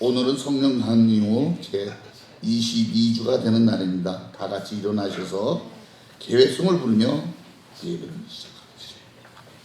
오늘은 성령 강림 후 제 22주가 되는 날입니다. 다 같이 일어나셔서 계획성을 부르며 예배를 시작합니다.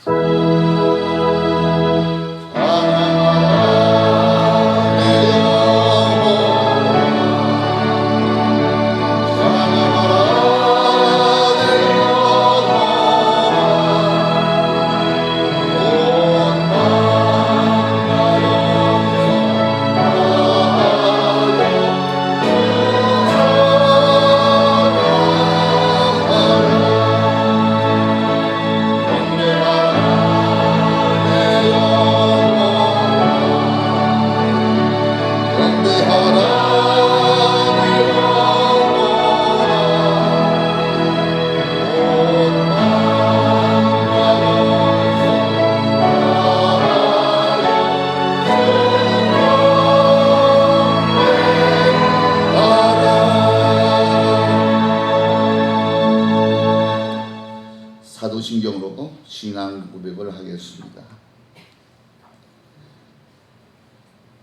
사도신경으로 신앙 고백을 하겠습니다.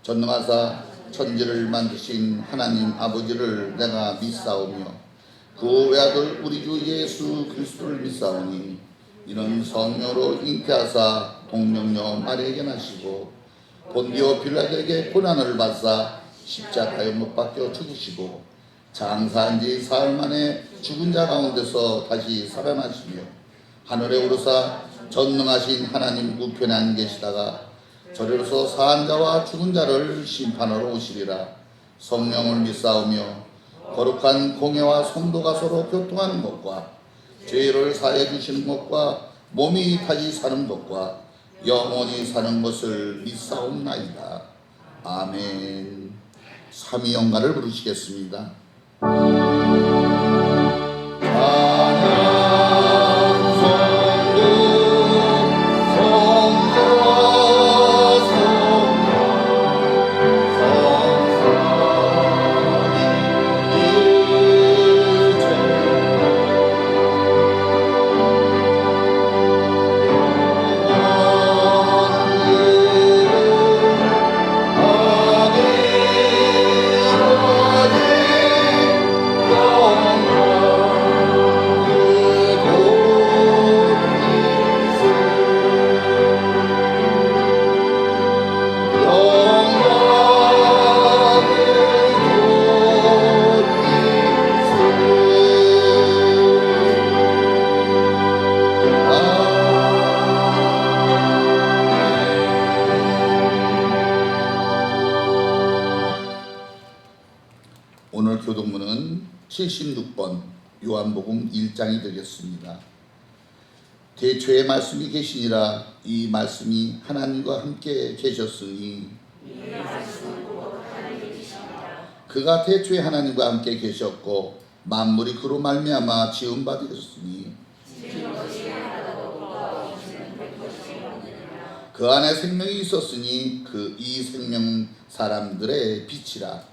전능하사 천지를 만드신 하나님 아버지를 내가 믿사오며 그 외아들 우리 주 예수 그리스도를 믿사오니 이는 성령으로 잉태하사 동정녀 마리아에게 나시고 본디오 빌라도에게 고난을 받사 십자가에 못 박혀 죽으시고 장사한 지 사흘 만에 죽은 자 가운데서 다시 살아나시며 하늘에 오르사 전능하신 하나님 우편에 앉아 계시다가 저리로서 사한 자와 죽은 자를 심판하러 오시리라. 성령을 믿사오며 거룩한 공예와 성도가 서로 교통하는 것과 죄를 사해 주시는 것과 몸이 다시 사는 것과 영원히 사는 것을 믿사옵나이다. 아멘. 삼위영가를 부르시겠습니다. 오늘 교독문은 76번 요한복음 1장이 되겠습니다. 대초에 말씀이 계시니라. 이 말씀이 하나님과 함께 계셨으니 그가 대초에 하나님과 함께 계셨고 만물이 그로 말미암아 지은 바 되었으니 그 안에 생명이 있었으니 그 이 생명 사람들의 빛이라.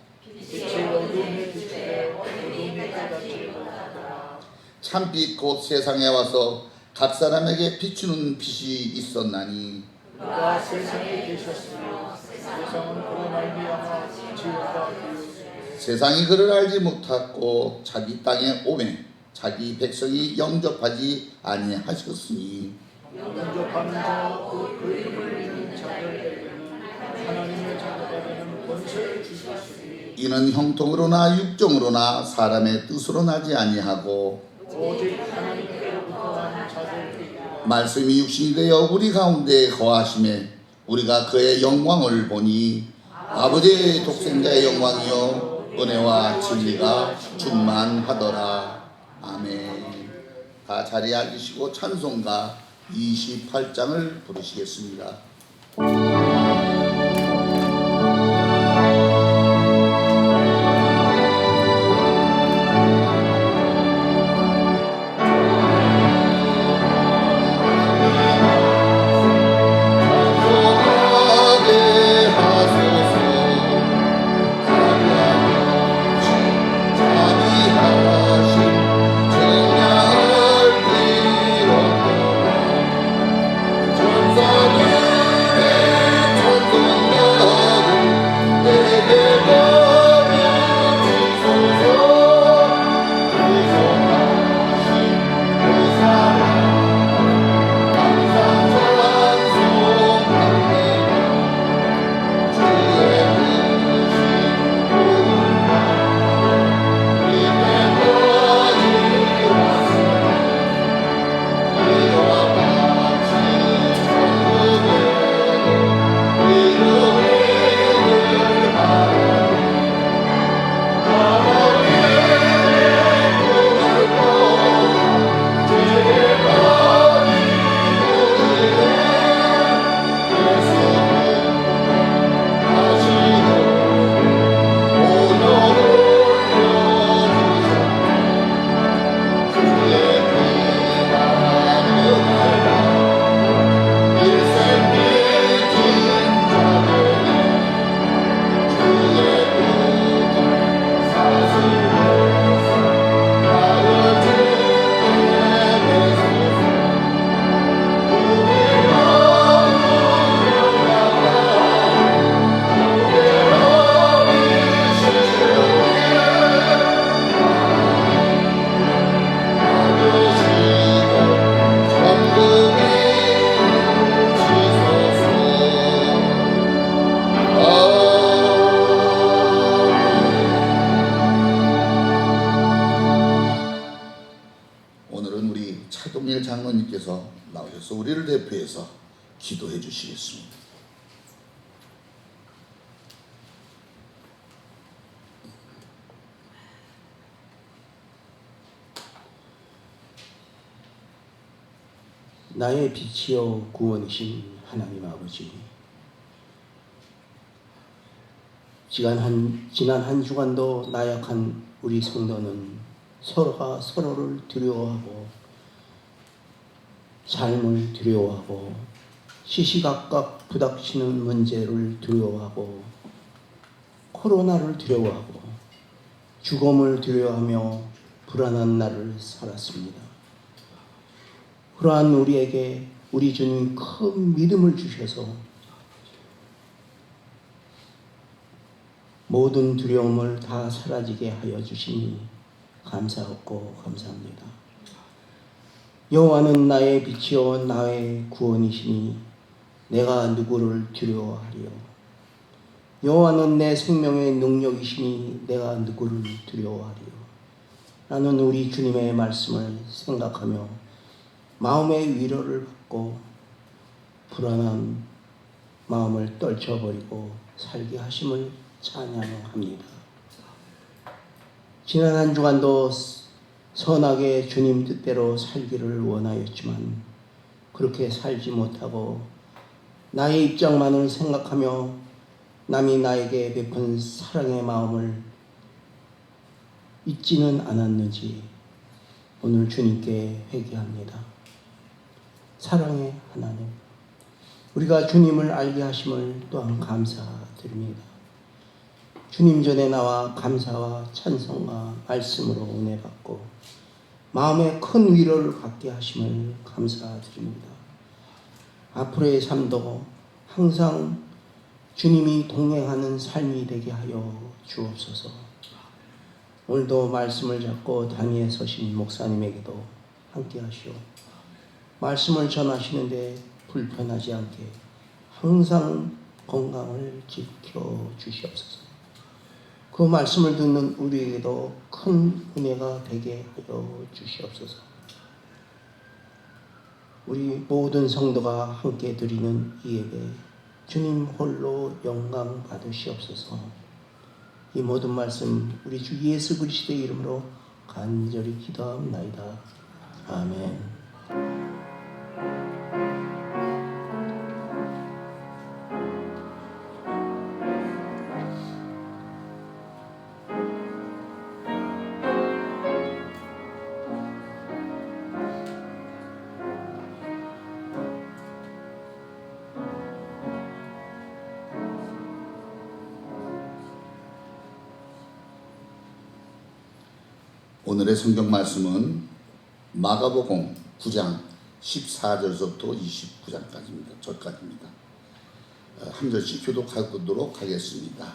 참빛 곧 세상에 와서 각 사람에게 비추는 빛이 있었나니 그가 세상에 계셨으며 세상은 그로 말미암아 지은 바 되었으니 세상이 그를 알지 못하고 자기 땅에 오매 자기 백성이 영접하지 아니하셨으니 영접하는 자 곧 그 이름을 믿는 자들에게는 하나님의 자녀가 되는 권세를 주셨으니 이는 형통으로나 육정으로나 사람의 뜻으로 나지 아니하고 오직 하나님께로부터 난 자들이라. 말씀이 육신이 되어 우리 가운데 거하심에 우리가 그의 영광을 보니 아버지의 독생자의 영광이요 은혜와 진리가 충만하더라. 아멘. 다 자리에 앉으시고 찬송가 28장을 부르시겠습니다. 전사들의 차동일 장로님께서 나오셔서 우리를 대표해서 기도해 주시겠습니다. 나의 빛이요 구원이신 하나님 아버지, 지난 한 주간도 나약한 우리 성도는 서로가 서로를 두려워하고 삶을 두려워하고 시시각각 부닥치는 문제를 두려워하고 코로나를 두려워하고 죽음을 두려워하며 불안한 날을 살았습니다. 그러한 우리에게 우리 주님 큰 믿음을 주셔서 모든 두려움을 다 사라지게 하여 주시니 감사하고 감사합니다. 여호와는 나의 빛이요 나의 구원이시니 내가 누구를 두려워하리요. 여호와는 내 생명의 능력이시니 내가 누구를 두려워하리요. 나는 우리 주님의 말씀을 생각하며 마음의 위로를 받고 불안한 마음을 떨쳐버리고 살게 하심을 찬양합니다. 지난 한 주간도 선하게 주님 뜻대로 살기를 원하였지만 그렇게 살지 못하고 나의 입장만을 생각하며 남이 나에게 베푼 사랑의 마음을 잊지는 않았는지 오늘 주님께 회개합니다. 사랑의 하나님, 우리가 주님을 알게 하심을 또한 감사드립니다. 주님 전에 나와 감사와 찬송과 말씀으로 은혜 받고 마음에 큰 위로를 갖게 하심을 감사드립니다. 앞으로의 삶도 항상 주님이 동행하는 삶이 되게 하여 주옵소서. 오늘도 말씀을 잡고 단위에 서신 목사님에게도 함께 하시오. 말씀을 전하시는데 불편하지 않게 항상 건강을 지켜 주시옵소서. 그 말씀을 듣는 우리에게도 큰 은혜가 되게 하여 주시옵소서. 우리 모든 성도가 함께 드리는 이 예배 주님 홀로 영광 받으시옵소서. 이 모든 말씀 우리 주 예수 그리스도의 이름으로 간절히 기도합나이다. 아멘. 오늘의 성경 말씀은 마가복음 9장 14절서부터 29장까지입니다. 저까지입니다. 한 절씩 교독하도록 하겠습니다.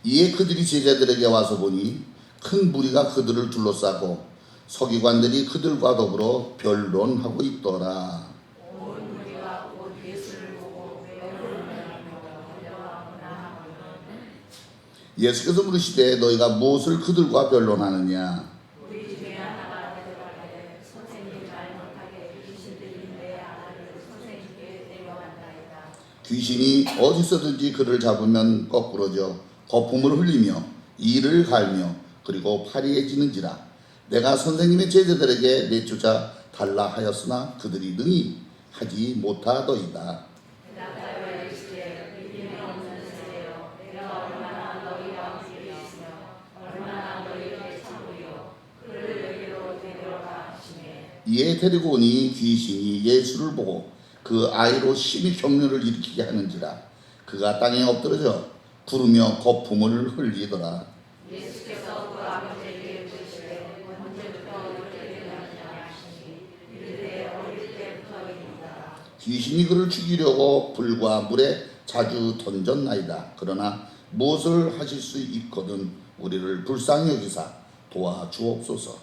이에 그들이 제자들에게 와서 보니 큰 무리가 그들을 둘러싸고 서기관들이 그들과 더불어 변론하고 있더라. 예수께서 물으시되 너희가 무엇을 그들과 변론하느냐? 귀신이 어디서든지 그를 잡으면 거꾸러져 거품을 흘리며 이를 갈며 그리고 파리해지는지라. 내가 선생님의 제자들에게 내쫓아 달라 하였으나 그들이 능히 하지 못하더이다. 이에 데리고 오니 귀신이 예수를 보고 그 아이로 심히 격려를 일으키게 하는지라. 그가 땅에 엎드러져 구르며 거품을 흘리더라. 예수께서 그 아버지에게 이르시되 언제부터 이렇게 되었느냐 하시니 이르되 어릴 때부터입니다. 귀신이 그를 죽이려고 불과 물에 자주 던졌나이다. 그러나 무엇을 하실 수 있거든 우리를 불쌍히 여기사 도와주옵소서.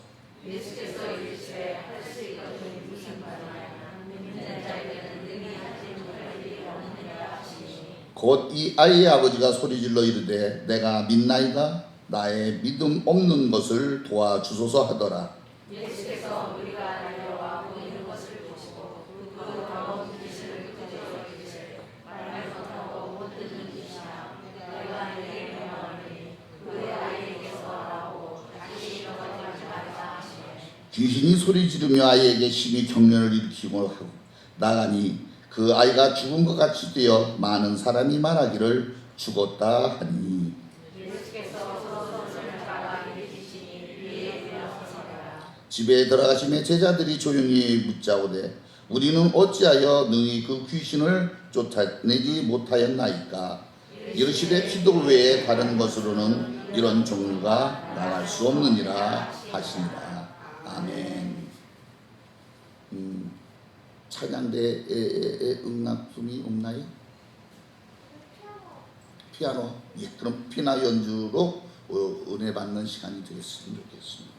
예수께서 이르시되 할 수 있거든 무슨 말이냐 믿는 자에게는 능히 하지 못할 일이 없느니라 하시니 곧 이 아이의 아버지가 소리질러 이르되 내가 믿나이다. 나의 믿음 없는 것을 도와주소서 하더라. 예수께서 우리가 달려와 보이는 것을 보시고 그 가까운 귀신을 끄집어 이르시되 말을 못하고 못 듣는 귀신아 내가 내게 명하노니 그의 아이에게서 나오고 다시 일어나지 말라 하시니 귀신이 소리 지르며 아이에게 심히 격려를 일으키고 하고 나가니 그 아이가 죽은 것 같이 되어 많은 사람이 말하기를 죽었다 하니. 예수께서 손을 잡아 일으키시니 위에 일어서서라. 집에 들어가심에 제자들이 조용히 묻자오되 우리는 어찌하여 능히 그 귀신을 쫓아내지 못하였나이까? 이르시되 기도 외에 다른 것으로는 이런 종류가 나갈 수 없느니라 하시니라. 아멘. 찬양대에 음악품이 없나요? 피아노. 예, 그럼 피나 연주로 은혜 받는 시간이 되었으면 좋겠습니다.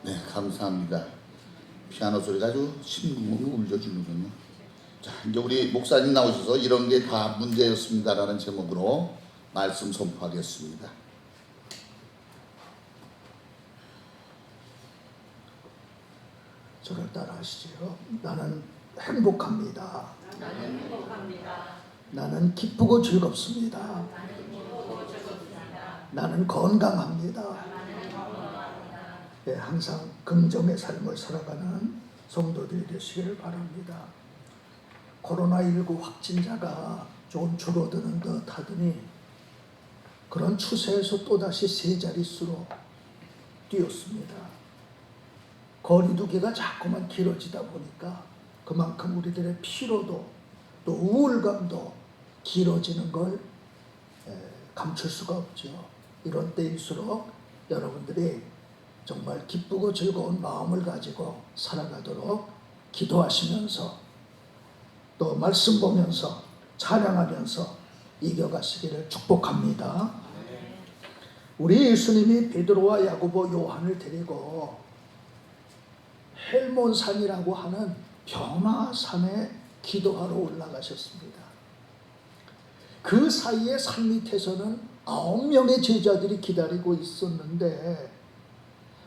네, 감사합니다. 피아노 소리가 아주 심쿵을 울려주는군요. 자, 이제 우리 목사님 나오셔서 이런 게 다 문제였습니다라는 제목으로 말씀 선포하겠습니다. 저를 따라하시죠. 나는 행복합니다. 나는 행복합니다. 나는 기쁘고 즐겁습니다. 나는 기쁘고 즐겁습니다. 나는 건강합니다. 나는 건강합니다. 항상 긍정의 삶을 살아가는 성도들이 되시기를 바랍니다. 코로나19 확진자가 조금 줄어드는 듯 하더니 그런 추세에서 또다시 세 자릿수로 뛰었습니다. 거리두기가 자꾸만 길어지다 보니까 그만큼 우리들의 피로도 또 우울감도 길어지는 걸 감출 수가 없죠. 이런 때일수록 여러분들이 정말 기쁘고 즐거운 마음을 가지고 살아가도록 기도하시면서 또 말씀 보면서 찬양하면서 이겨가시기를 축복합니다. 우리 예수님이 베드로와 야고보, 요한을 데리고 헬몬산이라고 하는 변화산에 기도하러 올라가셨습니다. 그 사이에 산 밑에서는 9명의 제자들이 기다리고 있었는데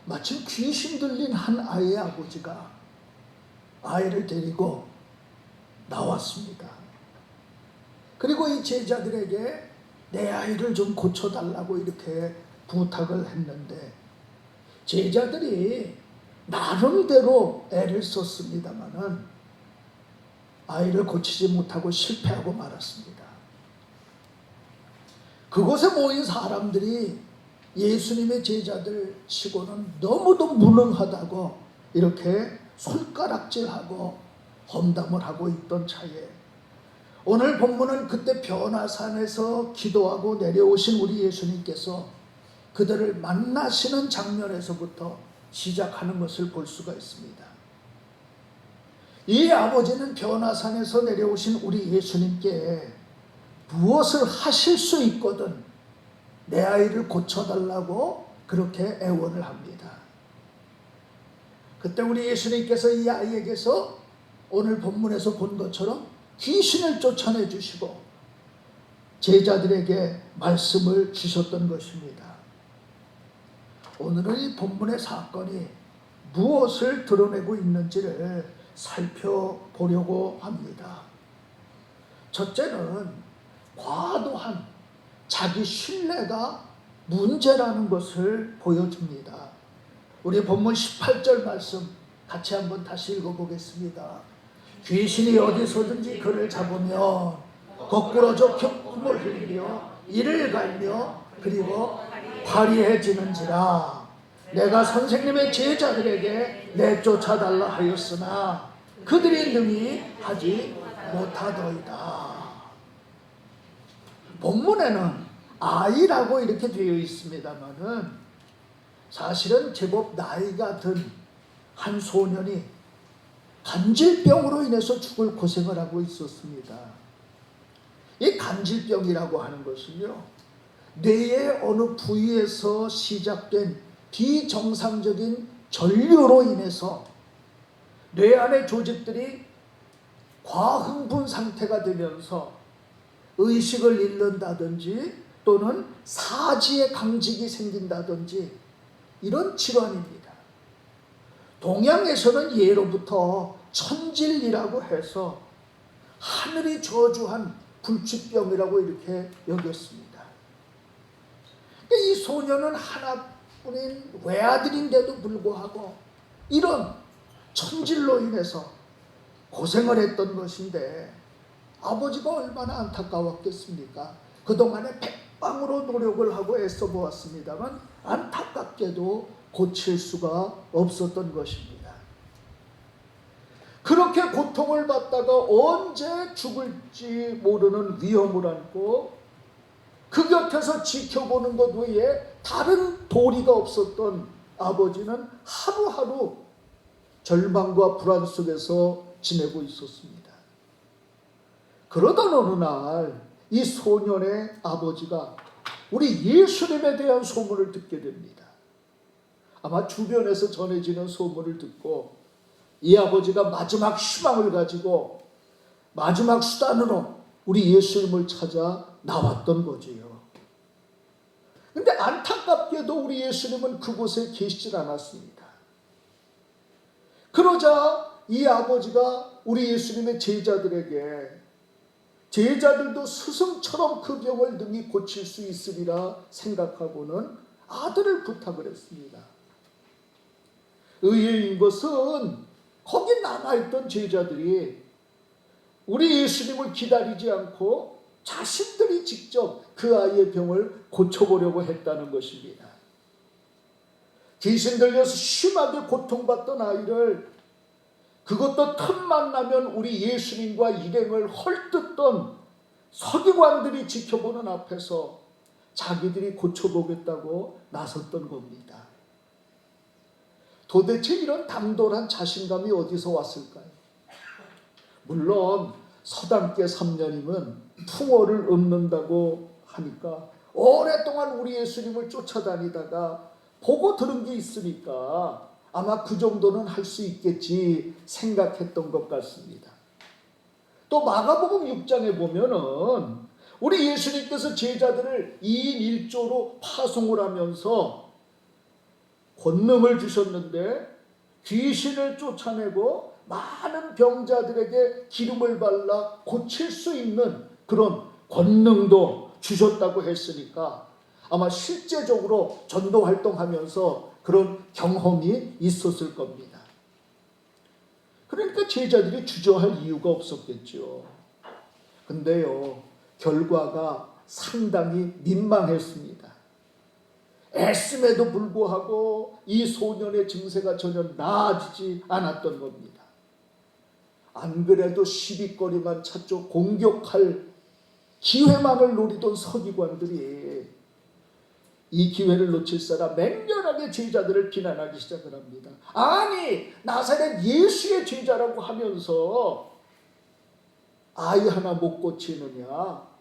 마침 귀신 들린 한 아이의 아버지가 아이를 데리고 나왔습니다. 그리고 이 제자들에게 내 아이를 좀 고쳐달라고 이렇게 부탁을 했는데 제자들이 나름대로 애를 썼습니다마는 아이를 고치지 못하고 실패하고 말았습니다. 그곳에 모인 사람들이 예수님의 제자들 치고는 너무도 무능하다고 이렇게 손가락질하고 험담을 하고 있던 차에 오늘 본문은 그때 변화산에서 기도하고 내려오신 우리 예수님께서 그들을 만나시는 장면에서부터 시작하는 것을 볼 수가 있습니다. 이 아버지는 변화산에서 내려오신 우리 예수님께 무엇을 하실 수 있거든 내 아이를 고쳐달라고 그렇게 애원을 합니다. 그때 우리 예수님께서 이 아이에게서 오늘 본문에서 본 것처럼 귀신을 쫓아내 주시고 제자들에게 말씀을 주셨던 것입니다. 오늘은 이 본문의 사건이 무엇을 드러내고 있는지를 살펴보려고 합니다. 첫째는 과도한 자기 신뢰가 문제라는 것을 보여줍니다. 우리 본문 18절 말씀 같이 한번 다시 읽어보겠습니다. 귀신이 어디서든지 그를 잡으면 거꾸로 좁힘을 흘리며 이를 갈며 그리고 화리해지는지라. 내가 선생님의 제자들에게 내쫓아달라 하였으나 그들이 능히 하지 못하더이다. 본문에는 아이라고 이렇게 되어 있습니다만은 사실은 제법 나이가 든 한 소년이 간질병으로 인해서 죽을 고생을 하고 있었습니다. 이 간질병이라고 하는 것은요, 뇌의 어느 부위에서 시작된 비정상적인 전류로 인해서 뇌 안의 조직들이 과흥분 상태가 되면서 의식을 잃는다든지 또는 사지에 강직이 생긴다든지 이런 질환입니다. 동양에서는 예로부터 천질이라고 해서 하늘이 저주한 불치병이라고 이렇게 여겼습니다. 이 소년은 하나뿐인 외아들인데도 불구하고 이런 천질로 인해서 고생을 했던 것인데 아버지가 얼마나 안타까웠겠습니까? 그동안에 백방으로 노력을 하고 애써 보았습니다만 안타깝게도 고칠 수가 없었던 것입니다. 그렇게 고통을 받다가 언제 죽을지 모르는 위험을 안고 그 곁에서 지켜보는 것 외에 다른 도리가 없었던 아버지는 하루하루 절망과 불안 속에서 지내고 있었습니다. 그러던 어느 날 이 소년의 아버지가 우리 예수님에 대한 소문을 듣게 됩니다. 아마 주변에서 전해지는 소문을 듣고 이 아버지가 마지막 희망을 가지고 마지막 수단으로 우리 예수님을 찾아 나왔던 거지요. 근데 안타깝게도 우리 예수님은 그곳에 계시질 않았습니다. 그러자 이 아버지가 우리 예수님의 제자들에게 제자들도 스승처럼 그 병을 능히 고칠 수 있으리라 생각하고는 아들을 부탁을 했습니다. 의외인 것은 거기 남아있던 제자들이 우리 예수님을 기다리지 않고 자신들이 직접 그 아이의 병을 고쳐보려고 했다는 것입니다. 귀신 들려서 심하게 고통받던 아이를, 그것도 틈만 나면 우리 예수님과 일행을 헐뜯던 서기관들이 지켜보는 앞에서 자기들이 고쳐보겠다고 나섰던 겁니다. 도대체 이런 당돌한 자신감이 어디서 왔을까요? 물론 서당계 3년이면 풍어를 읊는다고 하니까 오랫동안 우리 예수님을 쫓아다니다가 보고 들은 게 있으니까 아마 그 정도는 할 수 있겠지 생각했던 것 같습니다. 또 마가복음 6장에 보면은 우리 예수님께서 제자들을 2인 1조로 파송을 하면서 권능을 주셨는데 귀신을 쫓아내고 많은 병자들에게 기름을 발라 고칠 수 있는 그런 권능도 주셨다고 했으니까 아마 실제적으로 전도 활동하면서 그런 경험이 있었을 겁니다. 그러니까 제자들이 주저할 이유가 없었겠죠. 근데요, 결과가 상당히 민망했습니다. 애씀에도 불구하고 이 소년의 증세가 전혀 나아지지 않았던 겁니다. 안 그래도 시비거리만 찾죠. 공격할 기회만을 노리던 서기관들이 이 기회를 놓칠 사람 맹렬하게 제자들을 비난하기 시작을 합니다. 아니, 나사렛 예수의 제자라고 하면서 아이 하나 못 고치느냐?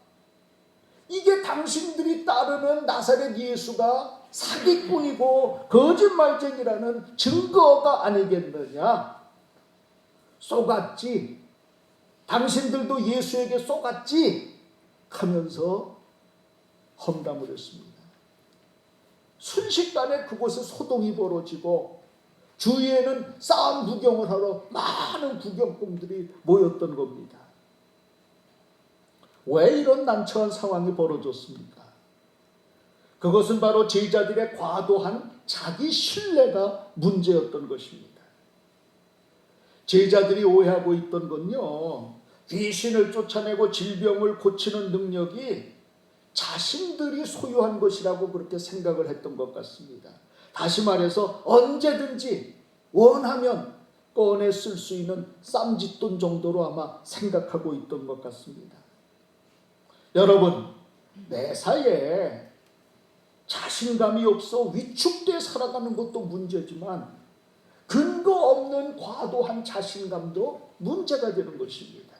이게 당신들이 따르는 나사렛 예수가 사기꾼이고 거짓말쟁이라는 증거가 아니겠느냐? 속았지? 당신들도 예수에게 속았지? 하면서 험담을 했습니다. 순식간에 그곳에 소동이 벌어지고 주위에는 싸움 구경을 하러 많은 구경꾼들이 모였던 겁니다. 왜 이런 난처한 상황이 벌어졌습니까? 그것은 바로 제자들의 과도한 자기 신뢰가 문제였던 것입니다. 제자들이 오해하고 있던 건요, 귀신을 쫓아내고 질병을 고치는 능력이 자신들이 소유한 것이라고 그렇게 생각을 했던 것 같습니다. 다시 말해서 언제든지 원하면 꺼내 쓸 수 있는 쌈짓돈 정도로 아마 생각하고 있던 것 같습니다. 여러분, 매사에 자신감이 없어 위축돼 살아가는 것도 문제지만 근거 없는 과도한 자신감도 문제가 되는 것입니다.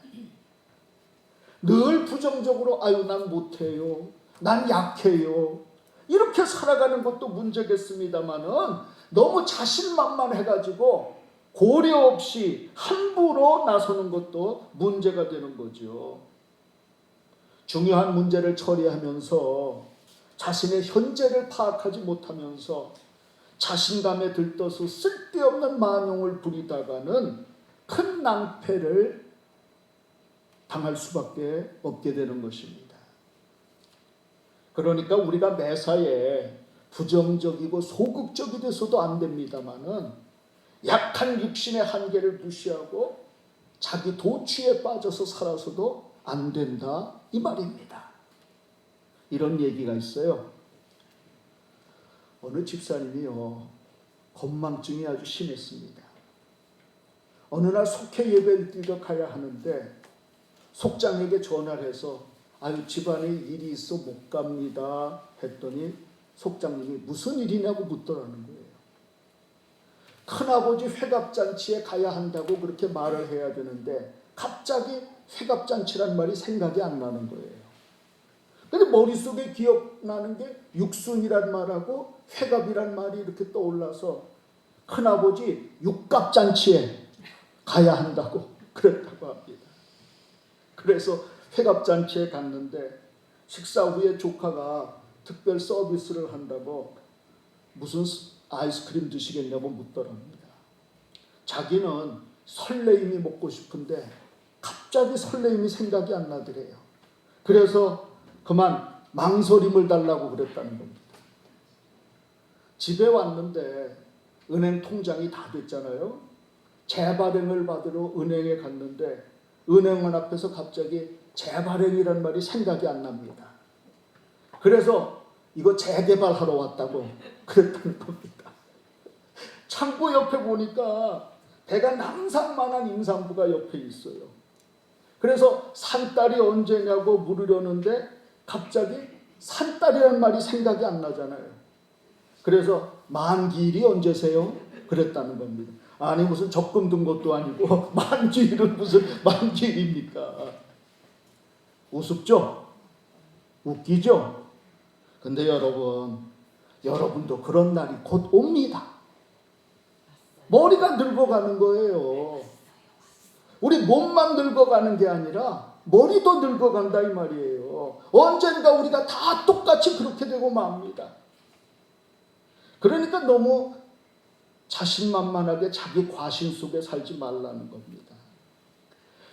늘 부정적으로 아유 난 못해요, 난 약해요, 이렇게 살아가는 것도 문제겠습니다마는 너무 자신만만해가지고 고려 없이 함부로 나서는 것도 문제가 되는 거죠. 중요한 문제를 처리하면서 자신의 현재를 파악하지 못하면서 자신감에 들떠서 쓸데없는 만용을 부리다가는 큰 낭패를 당할 수밖에 없게 되는 것입니다. 그러니까 우리가 매사에 부정적이고 소극적이 돼서도 안 됩니다마는 약한 육신의 한계를 무시하고 자기 도취에 빠져서 살아서도 안 된다, 이 말입니다. 이런 얘기가 있어요. 어느 집사님이요, 건망증이 아주 심했습니다. 어느 날 속회 예배를 드리러 가야 하는데 속장에게 전화를 해서 아유 집안에 일이 있어 못 갑니다 했더니 속장님이 무슨 일이냐고 묻더라는 거예요. 큰아버지 회갑잔치에 가야 한다고 그렇게 말을 해야 되는데 갑자기 회갑잔치란 말이 생각이 안 나는 거예요. 근데 머릿속에 기억나는 게 육순이란 말하고 회갑이란 말이 이렇게 떠올라서 큰아버지 육갑잔치에 가야 한다고 그랬다고 합니다. 그래서 회갑잔치에 갔는데 식사 후에 조카가 특별 서비스를 한다고 무슨 아이스크림 드시겠냐고 묻더랍니다. 자기는 설레임이 먹고 싶은데 갑자기 설레임이 생각이 안 나더래요. 그래서 그만 망설임을 달라고 그랬다는 겁니다. 집에 왔는데 은행 통장이 다 됐잖아요. 재발행을 받으러 은행에 갔는데 은행원 앞에서 갑자기 재발행이란 말이 생각이 안 납니다. 그래서 이거 재개발하러 왔다고 그랬다는 겁니다. 창고 옆에 보니까 배가 남상만한 임산부가 옆에 있어요. 그래서 산딸이 언제냐고 물으려는데 갑자기 산딸이라는 말이 생각이 안 나잖아요. 그래서 만기일이 언제세요? 그랬다는 겁니다. 아니 무슨 적금 든 것도 아니고 만기일은 무슨 만기일입니까? 우습죠? 웃기죠? 근데 여러분도 그런 날이 곧 옵니다. 머리가 늙어가는 거예요. 우리 몸만 늙어가는 게 아니라 머리도 늙어간다 이 말이에요. 언젠가 우리가 다 똑같이 그렇게 되고 맙니다. 그러니까 너무 자신만만하게 자기 과신 속에 살지 말라는 겁니다.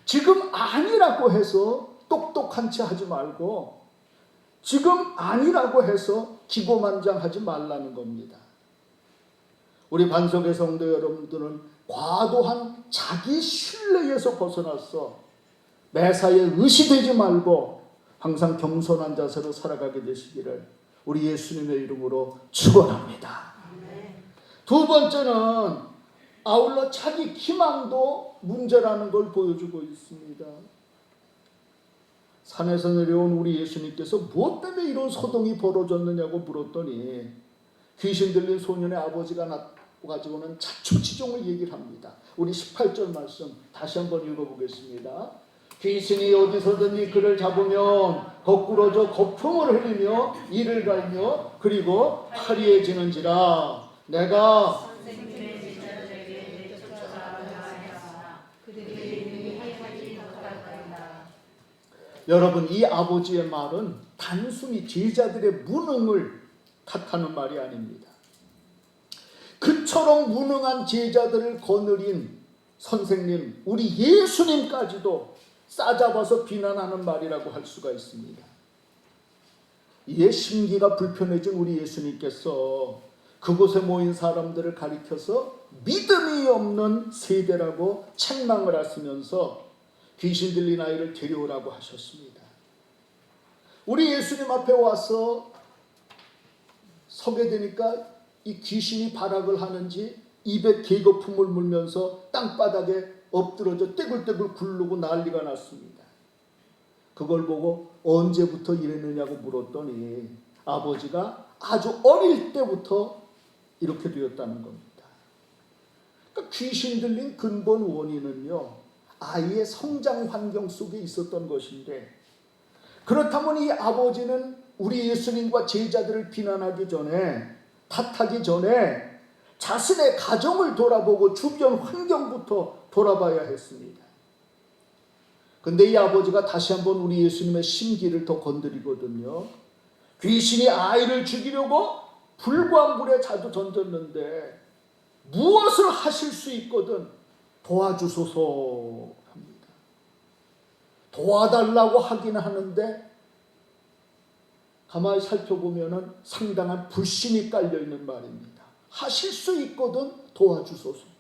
지금 아니라고 해서 똑똑한 채 하지 말고 지금 아니라고 해서 기고만장하지 말라는 겁니다. 우리 반석의 성도 여러분들은 과도한 자기 신뢰에서 벗어나서 매사에 의시되지 말고 항상 겸손한 자세로 살아가게 되시기를 우리 예수님의 이름으로 축원합니다. 두 번째는 아울러 자기 기만도 문제라는 걸 보여주고 있습니다. 산에서 내려온 우리 예수님께서 무엇 때문에 이런 소동이 벌어졌느냐고 물었더니 귀신 들린 소년의 아버지가 가지고는 자초지종을 얘기를 합니다. 우리 18절 말씀 다시 한번 읽어보겠습니다. 귀신이 어디서든지 그를 잡으면 거꾸러져 거품을 흘리며 이를 갈며 그리고 화려해지는지라 내가 여러분 이 아버지의 말은 단순히 제자들의 무능을 탓하는 말이 아닙니다. 그처럼 무능한 제자들을 거느린 선생님, 우리 예수님까지도 싸잡아서 비난하는 말이라고 할 수가 있습니다. 이에 심기가 불편해진 우리 예수님께서 그곳에 모인 사람들을 가리켜서 믿음이 없는 세대라고 책망을 하시면서 귀신 들린 아이를 데려오라고 하셨습니다. 우리 예수님 앞에 와서 서게 되니까 이 귀신이 발악을 하는지 입에 개거품을 물면서 땅바닥에 엎드러져 떼굴떼굴 굴르고 난리가 났습니다. 그걸 보고 언제부터 이랬느냐고 물었더니 아버지가 아주 어릴 때부터 이렇게 되었다는 겁니다. 그러니까 귀신 들린 근본 원인은요, 아이의 성장 환경 속에 있었던 것인데, 그렇다면 이 아버지는 우리 예수님과 제자들을 비난하기 전에, 탓하기 전에 자신의 가정을 돌아보고 주변 환경부터 돌아봐야 했습니다. 근데 이 아버지가 다시 한번 우리 예수님의 심기를 더 건드리거든요. 귀신이 아이를 죽이려고 불과 물에 자주 던졌는데 무엇을 하실 수 있거든 도와주소서 합니다. 도와달라고 하긴 하는데 가만히 살펴보면 상당한 불신이 깔려있는 말입니다. 하실 수 있거든 도와주소서.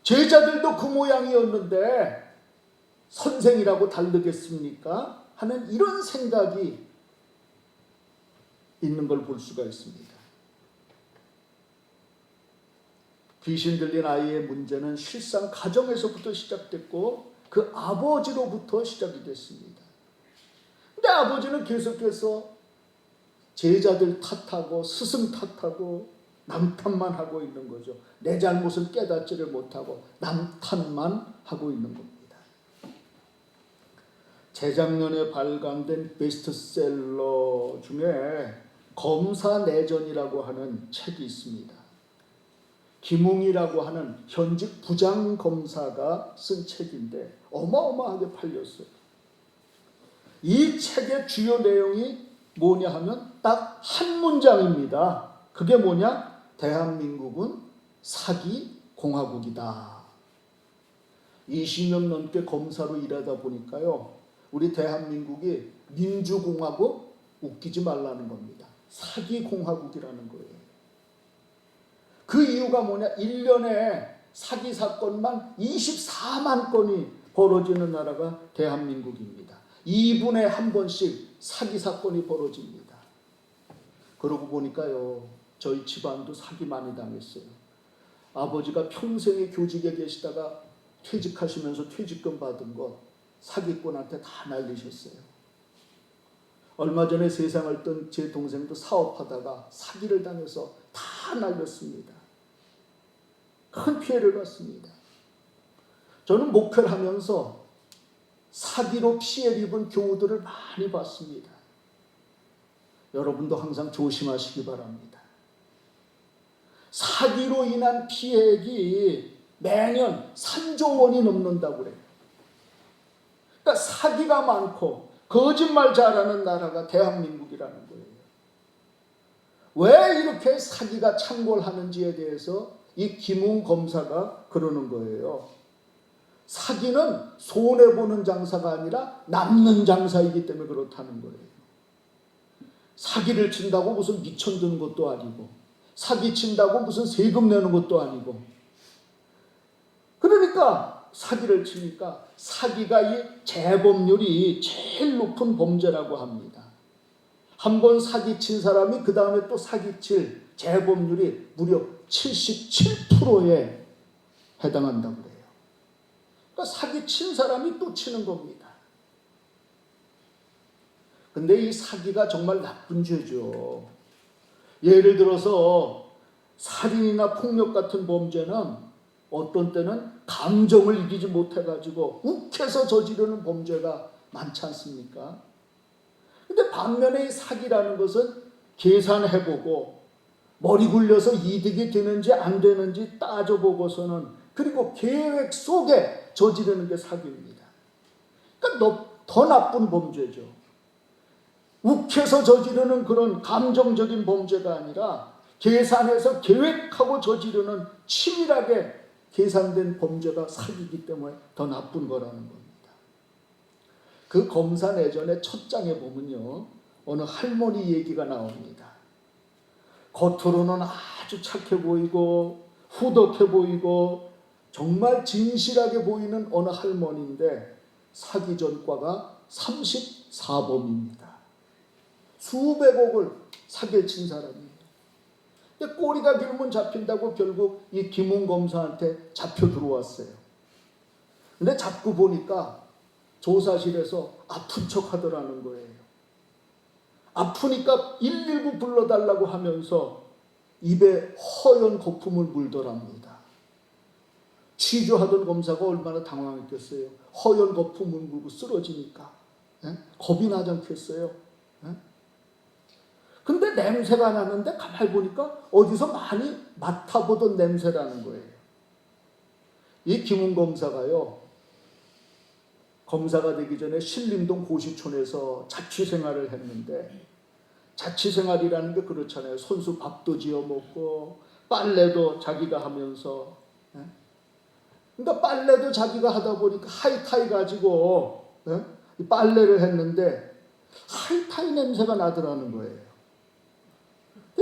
제자들도 그 모양이었는데 선생이라고 다르겠습니까? 하는 이런 생각이 있는 걸 볼 수가 있습니다. 귀신 들린 아이의 문제는 실상 가정에서부터 시작됐고 그 아버지로부터 시작이 됐습니다. 근데 아버지는 계속해서 제자들 탓하고 스승 탓하고 남 탓만 하고 있는 거죠. 내 잘못을 깨닫지를 못하고 남 탓만 하고 있는 겁니다. 재작년에 발간된 베스트셀러 중에 검사내전이라고 하는 책이 있습니다. 김웅이라고 하는 현직 부장검사가 쓴 책인데 어마어마하게 팔렸어요. 이 책의 주요 내용이 뭐냐 하면 딱 한 문장입니다. 그게 뭐냐? 대한민국은 사기 공화국이다. 20년 넘게 검사로 일하다 보니까요, 우리 대한민국이 민주공화국 웃기지 말라는 겁니다. 사기 공화국이라는 거예요. 이유가 뭐냐? 1년에 사기 사건만 24만 건이 벌어지는 나라가 대한민국입니다. 2분에 한 번씩 사기 사건이 벌어집니다. 그러고 보니까요, 저희 집안도 사기 많이 당했어요. 아버지가 평생에 교직에 계시다가 퇴직하시면서 퇴직금 받은 것 사기꾼한테 다 날리셨어요. 얼마 전에 세상을 뜬 제 동생도 사업하다가 사기를 당해서 다 날렸습니다. 큰 피해를 봤습니다. 저는 목회를 하면서 사기로 피해를 입은 교우들을 많이 봤습니다. 여러분도 항상 조심하시기 바랍니다. 사기로 인한 피해액이 매년 3조 원이 넘는다고 그래요. 그러니까 사기가 많고 거짓말 잘하는 나라가 대한민국이라는 거예요. 왜 이렇게 사기가 창궐하는지에 대해서 이 김웅 검사가 그러는 거예요. 사기는 손해보는 장사가 아니라 남는 장사이기 때문에 그렇다는 거예요. 사기를 친다고 무슨 미천드는 것도 아니고, 사기 친다고 무슨 세금 내는 것도 아니고, 그러니까 사기를 치니까 사기가 이 재범률이 제일 높은 범죄라고 합니다. 한 번 사기친 사람이 그 다음에 또 사기칠 재범률이 무려 77%에 해당한다고 그래요. 그러니까 사기친 사람이 또 치는 겁니다. 근데 이 사기가 정말 나쁜 죄죠. 예를 들어서 살인이나 폭력 같은 범죄는 어떤 때는 감정을 이기지 못해가지고 욱해서 저지르는 범죄가 많지 않습니까? 근데 반면에 이 사기라는 것은 계산해보고 머리 굴려서 이득이 되는지 안 되는지 따져보고서는, 그리고 계획 속에 저지르는 게 사기입니다. 그러니까 더 나쁜 범죄죠. 욱해서 저지르는 그런 감정적인 범죄가 아니라 계산해서 계획하고 저지르는 치밀하게 계산된 범죄가 사기이기 때문에 더 나쁜 거라는 겁니다. 그 검사 내전의 첫 장에 보면요, 어느 할머니 얘기가 나옵니다. 겉으로는 아주 착해 보이고 후덕해 보이고 정말 진실하게 보이는 어느 할머니인데 사기 전과가 34범입니다. 수백억을 사기에 친 사람이에요. 근데 꼬리가 길면 잡힌다고 결국 이 김웅 검사한테 잡혀 들어왔어요. 근데 잡고 보니까 조사실에서 아픈 척 하더라는 거예요. 아프니까 119 불러달라고 하면서 입에 허연 거품을 물더랍니다. 취조하던 검사가 얼마나 당황했겠어요. 허연 거품을 물고 쓰러지니까. 겁이 나지 않겠어요. 근데 냄새가 나는데 가만히 보니까 어디서 많이 맡아보던 냄새라는 거예요. 이 김웅 검사가요, 검사가 되기 전에 신림동 고시촌에서 자취생활을 했는데, 자취생활이라는 게 그렇잖아요. 손수 밥도 지어 먹고 빨래도 자기가 하면서, 그러니까 빨래도 자기가 하다 보니까 하이타이 가지고 빨래를 했는데 하이타이 냄새가 나더라는 거예요.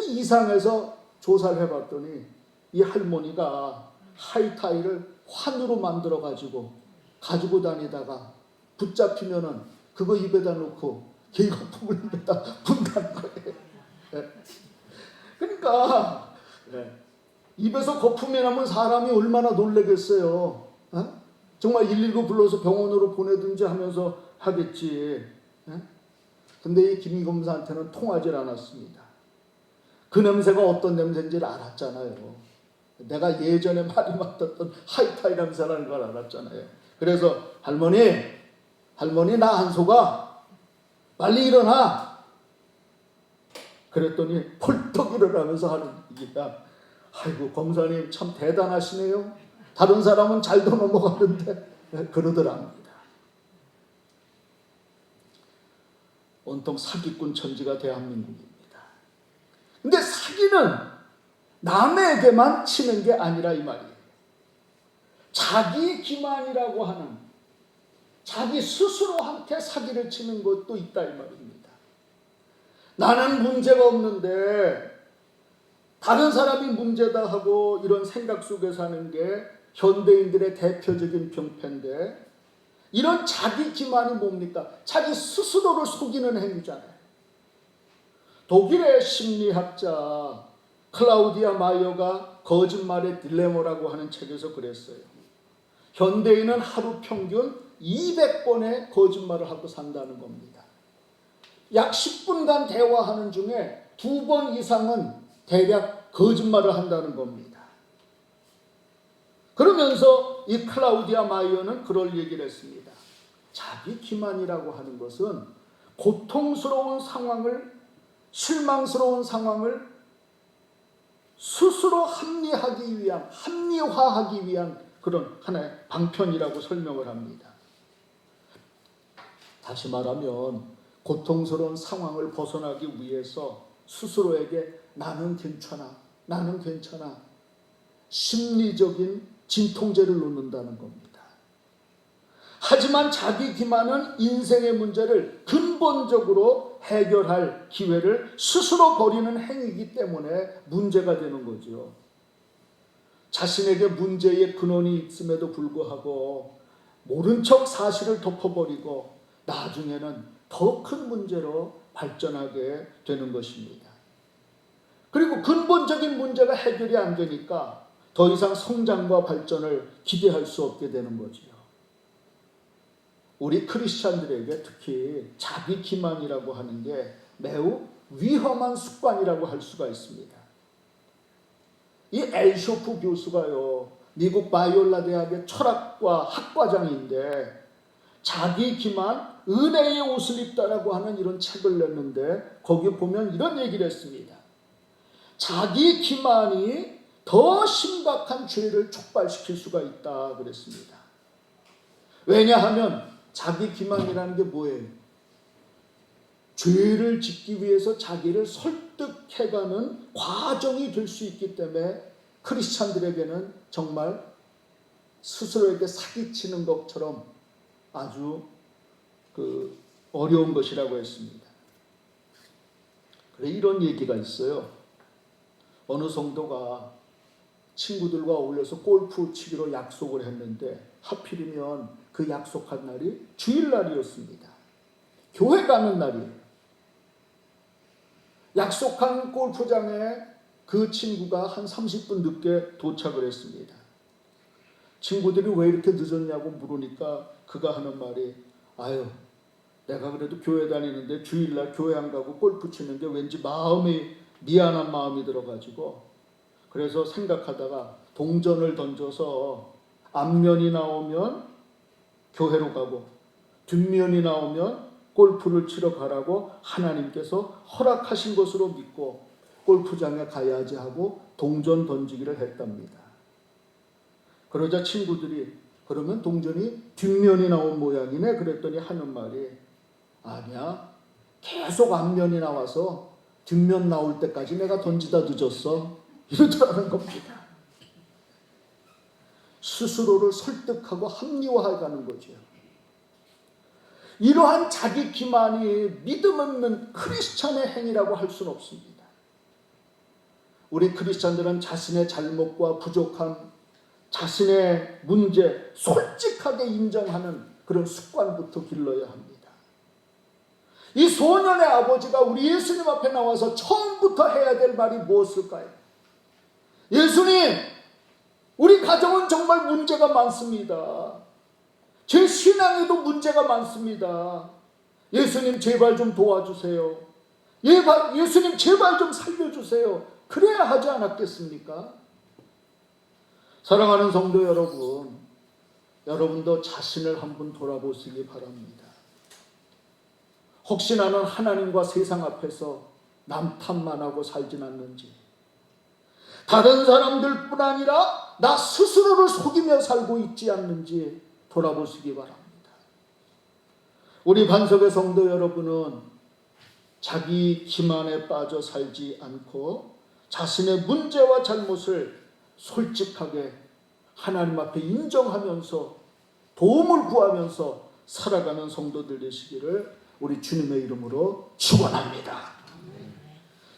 이상해서 조사를 해봤더니 이 할머니가 하이타이를 환으로 만들어 가지고 다니다가 붙잡히면은 그거 입에다 놓고 개거품을 입에다 분다는 거예요. 그러니까 입에서 거품이 나면 사람이 얼마나 놀라겠어요. 정말 119 불러서 병원으로 보내든지 하면서 하겠지. 근데 이 김 검사한테는 통하지 않았습니다. 그 냄새가 어떤 냄새인지를 알았잖아요. 내가 예전에 많이 맡았던 하이타이 냄새라는 걸 알았잖아요. 그래서 할머니 나 안 속아. 빨리 일어나. 그랬더니 펄떡 일어나면서 하는 얘기가, 아이고 검사님 참 대단하시네요. 다른 사람은 잘도 넘어가는데 그러더랍니다. 온통 사기꾼 천지가 대한민국입니다. 근데 사기는 남에게만 치는 게 아니라 이 말이에요. 자기 기만이라고 하는, 자기 스스로한테 사기를 치는 것도 있다 이 말입니다. 나는 문제가 없는데 다른 사람이 문제다 하고 이런 생각 속에 사는 게 현대인들의 대표적인 병폐인데, 이런 자기 기만이 뭡니까? 자기 스스로를 속이는 행위잖아요. 독일의 심리학자 클라우디아 마이어가 거짓말의 딜레마라고 하는 책에서 그랬어요. 현대인은 하루 평균 200번의 거짓말을 하고 산다는 겁니다. 약 10분간 대화하는 중에 2번 이상은 대략 거짓말을 한다는 겁니다. 그러면서 이 클라우디아 마이어는 그럴 얘기를 했습니다. 자기 기만이라고 하는 것은 고통스러운 상황을, 실망스러운 상황을 스스로 합리화하기 위한 그런 하나의 방편이라고 설명을 합니다. 다시 말하면 고통스러운 상황을 벗어나기 위해서 스스로에게 나는 괜찮아, 나는 괜찮아, 심리적인 진통제를 놓는다는 겁니다. 하지만 자기 기만은 인생의 문제를 근본적으로 해결할 기회를 스스로 버리는 행위이기 때문에 문제가 되는 거죠. 자신에게 문제의 근원이 있음에도 불구하고 모른 척 사실을 덮어버리고 나중에는 더 큰 문제로 발전하게 되는 것입니다. 그리고 근본적인 문제가 해결이 안 되니까 더 이상 성장과 발전을 기대할 수 없게 되는 거지요. 우리 크리스찬들에게 특히 자기 기만이라고 하는 게 매우 위험한 습관이라고 할 수가 있습니다. 이 엘쇼프 교수가요, 미국 바이올라 대학의 철학과 학과장인데 자기 기만, 은혜의 옷을 입다라고 하는 이런 책을 냈는데 거기 보면 이런 얘기를 했습니다. 자기 기만이 더 심각한 죄를 촉발시킬 수가 있다 그랬습니다. 왜냐하면 자기 기만이라는 게 뭐예요? 죄를 짓기 위해서 자기를 설득해가는 과정이 될 수 있기 때문에 크리스찬들에게는 정말 스스로에게 사기치는 것처럼 아주 어려운 것이라고 했습니다. 그래, 이런 얘기가 있어요. 어느 성도가 친구들과 어울려서 골프 치기로 약속을 했는데 하필이면 그 약속한 날이 주일날이었습니다. 교회 가는 날이에요. 약속한 골프장에 그 친구가 한 30분 늦게 도착을 했습니다. 친구들이 왜 이렇게 늦었냐고 물으니까 그가 하는 말이, 아유, 내가 그래도 교회 다니는데 주일날 교회 안 가고 골프 치는 게 왠지 마음이 미안한 마음이 들어가지고 그래서 생각하다가 동전을 던져서 앞면이 나오면 교회로 가고 뒷면이 나오면 골프를 치러 가라고 하나님께서 허락하신 것으로 믿고 골프장에 가야지 하고 동전 던지기를 했답니다. 그러자 친구들이 그러면 동전이 뒷면이 나온 모양이네 그랬더니 하는 말이, 아니야, 계속 앞면이 나와서 뒷면 나올 때까지 내가 던지다 늦었어 이러더라는 겁니다. 스스로를 설득하고 합리화해가는 거죠. 이러한 자기 기만이 믿음 없는 크리스찬의 행위라고 할 수는 없습니다. 우리 크리스찬들은 자신의 잘못과 부족함, 자신의 문제 솔직하게 인정하는 그런 습관부터 길러야 합니다. 이 소년의 아버지가 우리 예수님 앞에 나와서 처음부터 해야 될 말이 무엇일까요? 예수님, 우리 가정은 정말 문제가 많습니다. 제 신앙에도 문제가 많습니다. 예수님 제발 좀 도와주세요. 예수님 제발 좀 살려주세요. 그래야 하지 않았겠습니까? 사랑하는 성도 여러분, 여러분도 자신을 한번 돌아보시기 바랍니다. 혹시 나는 하나님과 세상 앞에서 남 탓만 하고 살진 않는지, 다른 사람들뿐 아니라 나 스스로를 속이며 살고 있지 않는지 돌아보시기 바랍니다. 우리 반석의 성도 여러분은 자기 기만에 빠져 살지 않고 자신의 문제와 잘못을 솔직하게 하나님 앞에 인정하면서 도움을 구하면서 살아가는 성도들 되시기를 우리 주님의 이름으로 축원합니다.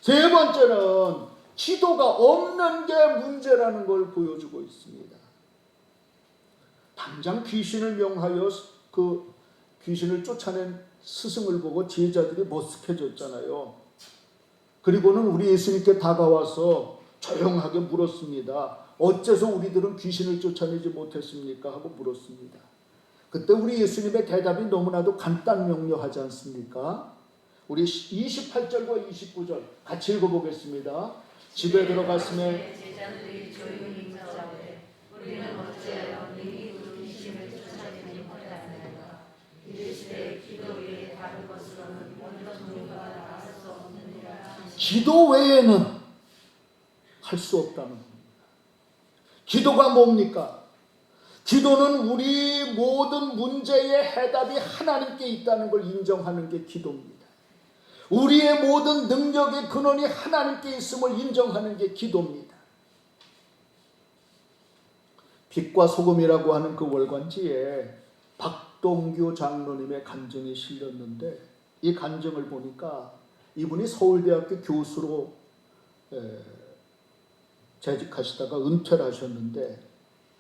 세 번째는 기도가 없는 게 문제라는 걸 보여주고 있습니다. 당장 귀신을 명하여 그 귀신을 쫓아낸 스승을 보고 제자들이 머쓱해졌잖아요. 그리고는 우리 예수님께 다가와서 조용하게 물었습니다. 어째서 우리들은 귀신을 쫓아내지 못했습니까? 하고 물었습니다. 그때 우리 예수님의 대답이 너무나도 간단 명료하지 않습니까? 우리 28절과 29절 같이 읽어보겠습니다. 집에 들어갔음에 제자들이 조용히 묻자오되 우리는 어찌하여 능히 그 귀신을 쫓아내지 못하였나이까. 이르시되 기도 외에 다른 것으로는 어떤 종류가 나설 수 없느니라. 기도 외에는 할 수 없다는 겁니다. 기도가 뭡니까? 기도는 우리 모든 문제의 해답이 하나님께 있다는 걸 인정하는 게 기도입니다. 우리의 모든 능력의 근원이 하나님께 있음을 인정하는 게 기도입니다. 빛과 소금이라고 하는 그 월간지에 박동규 장로님의 간증이 실렸는데 이 간증을 보니까 이분이 서울대학교 교수로 재직하시다가 은퇴를 하셨는데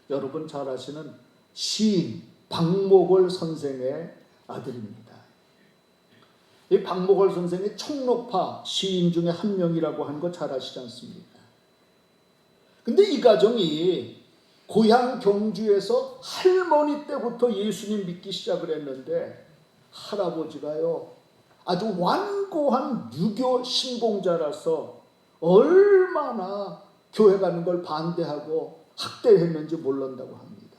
여러분 잘 아시는 시인 박목월 선생의 아들입니다. 이 박목월 선생이 청록파 시인 중에 한 명이라고 하는 거 잘 아시지 않습니까? 근데 이 가정이 고향 경주에서 할머니 때부터 예수님 믿기 시작을 했는데 할아버지가요 아주 완고한 유교 신봉자라서 얼마나 교회 가는 걸 반대하고 학대했는지 모른다고 합니다.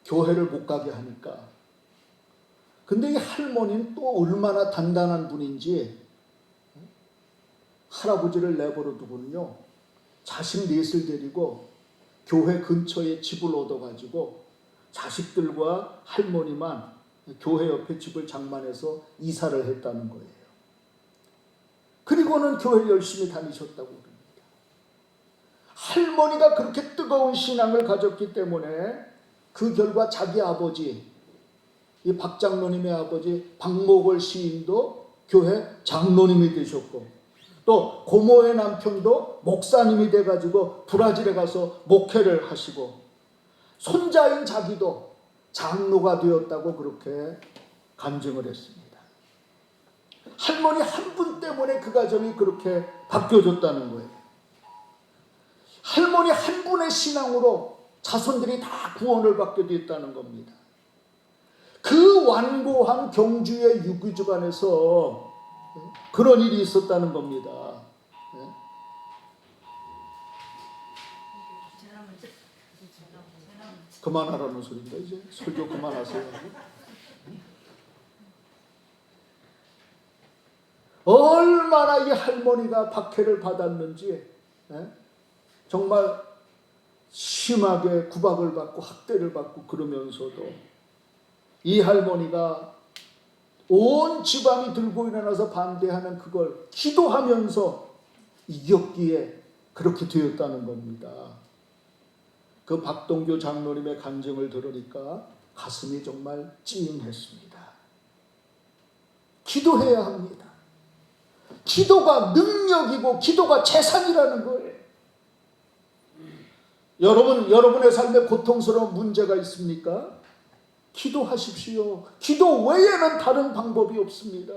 교회를 못 가게 하니까. 근데 이 할머니는 또 얼마나 단단한 분인지 할아버지를 내버려 두고는요 자식 넷을 데리고 교회 근처에 집을 얻어가지고 자식들과 할머니만 교회 옆에 집을 장만해서 이사를 했다는 거예요. 그리고는 교회를 열심히 다니셨다고 그럽니다. 할머니가 그렇게 뜨거운 신앙을 가졌기 때문에 그 결과 자기 아버지, 이 박 장로님의 아버지 박목월 시인도 교회 장로님이 되셨고 또 고모의 남편도 목사님이 돼가지고 브라질에 가서 목회를 하시고 손자인 자기도 장로가 되었다고 그렇게 간증을 했습니다. 할머니 한 분 때문에 그 가정이 그렇게 바뀌어졌다는 거예요. 할머니 한 분의 신앙으로 자손들이 다 구원을 받게 됐다는 겁니다. 그 완고한 경주의 유교집안에서 그런 일이 있었다는 겁니다. 그만하라는 소리인가 이제? 설교 그만하세요. 얼마나 이 할머니가 박해를 받았는지 정말 심하게 구박을 받고 학대를 받고 그러면서도 이 할머니가 온 집안이 들고 일어나서 반대하는 그걸 기도하면서 이겼기에 그렇게 되었다는 겁니다. 그 박동규 장로님의 간증을 들으니까 가슴이 정말 찡했습니다. 기도해야 합니다. 기도가 능력이고 기도가 재산이라는 거예요. 여러분의 삶에 고통스러운 문제가 있습니까? 기도하십시오. 기도 외에는 다른 방법이 없습니다.